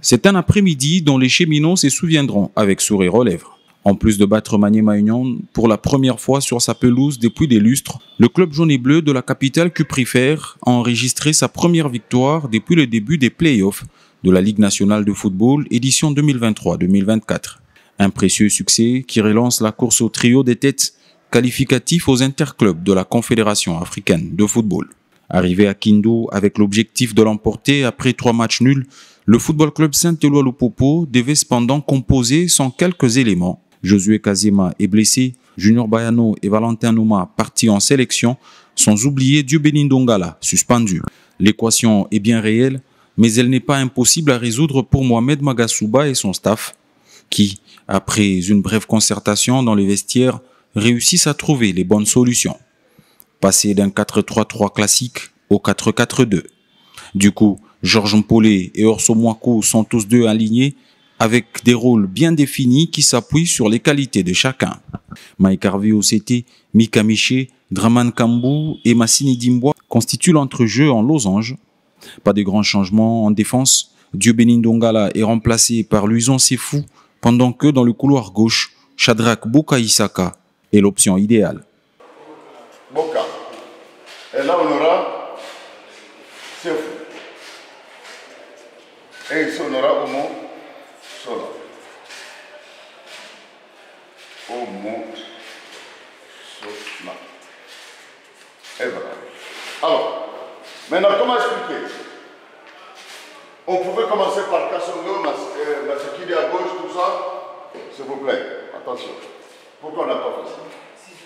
C'est un après-midi dont les Cheminots se souviendront avec sourire aux lèvres. En plus de battre Maniema Union pour la première fois sur sa pelouse depuis des lustres, le club jaune et bleu de la capitale cuprifère a enregistré sa première victoire depuis le début des play-offs de la Ligue nationale de football édition 2023-2024. Un précieux succès qui relance la course au trio des têtes qualificatifs aux interclubs de la Confédération africaine de football. Arrivé à Kindu avec l'objectif de l'emporter après 3 matchs nuls, le football club Saint-Éloi-Lupopo devait cependant composer sans quelques éléments. Josué Kazema est blessé, Junior Bayano et Valentin Nouma partis en sélection, sans oublier Dieu-Béni Ndongala, suspendu. L'équation est bien réelle, mais elle n'est pas impossible à résoudre pour Mohamed Magasuba et son staff, qui, après une brève concertation dans les vestiaires, réussissent à trouver les bonnes solutions. Passer d'un 4-3-3 classique au 4-4-2. Du coup, Georges Mpolé et Orso Mwaku sont tous deux alignés avec des rôles bien définis qui s'appuient sur les qualités de chacun. Mike Harvey OCT, Mika Miché, Draman Kambou et Massini Dimbois constituent l'entrejeu en losange. Pas de grands changements en défense. Dieu-Béni Ndongala est remplacé par Luison Sefou, pendant que dans le couloir gauche, Shadrack Boka Isaka est l'option idéale. Boka. Et là, on aura Sefou. Et ici, on aura Omo Sola. Omo Sola. Et voilà. Alors, maintenant, comment expliquer? On pouvait commencer par Kassongo, Masakidi à gauche, tout ça. S'il vous plaît, attention. Pourquoi on n'a pas fait ça?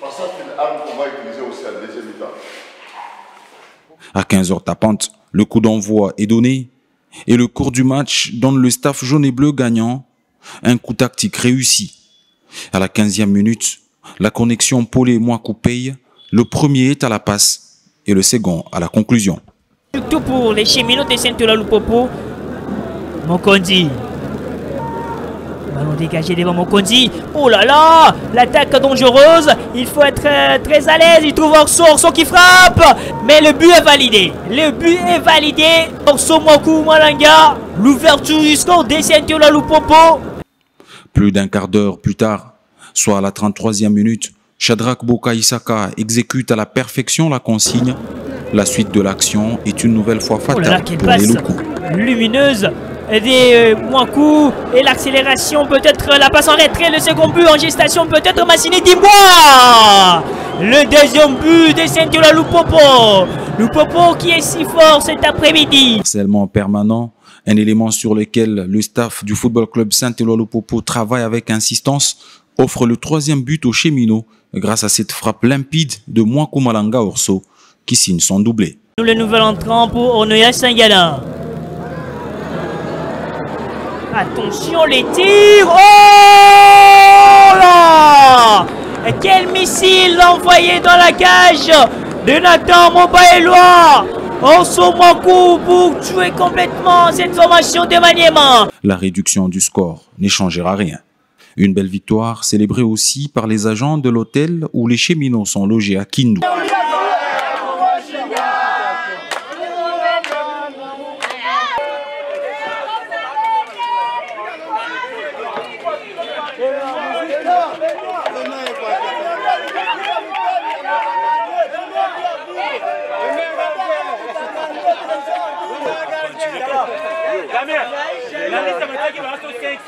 Parce que c'est une arme qu'on va utiliser aussi à la deuxième mi-temps. À 15h tapante, le coup d'envoi est donné et le cours du match donne le staff jaune et bleu gagnant un coup tactique réussi. À la 15e minute, la connexion Polé-Mwaku paye, le premier est à la passe et le second à la conclusion. Surtout pour les Cheminots de Saint-Éloi-Lupopo, Mokondi. Ballon dégagé devant Mokondi. Oh là là, l'attaque dangereuse. Il faut être très à l'aise. Il trouve Orso qui frappe. Mais le but est validé. Le but est validé. Orso Mwaku Malanga. L'ouverture du score de Saint-Éloi-Lupopo. Plus d'un quart d'heure plus tard, soit à la 33e minute, Shadrack Boka Isaka exécute à la perfection la consigne. La suite de l'action est une nouvelle fois fatale pour les locaux. Lumineuse des Mwaku et l'accélération, peut-être la passe en retrait, le second but en gestation, peut-être Massini Dimbois. Le deuxième but de Saint-Éloi-Lupopo. Lupopo qui est si fort cet après-midi. Harcèlement permanent, un élément sur lequel le staff du football club Saint-Éloi-Lupopo travaille avec insistance, offre le 3e but aux Cheminots grâce à cette frappe limpide de Mwaku Malanga Orso qui signe son doublé. Le nouvel entrant pour Onoya Sangala. Attention les tirs. Oh là! Quel missile envoyé dans la cage de Nathan Mobaeloa. Orso Mwaku pour tuer complètement cette formation de Maniema. La réduction du score n'échangera rien. Une belle victoire célébrée aussi par les agents de l'hôtel où les Cheminots sont logés à Kindu.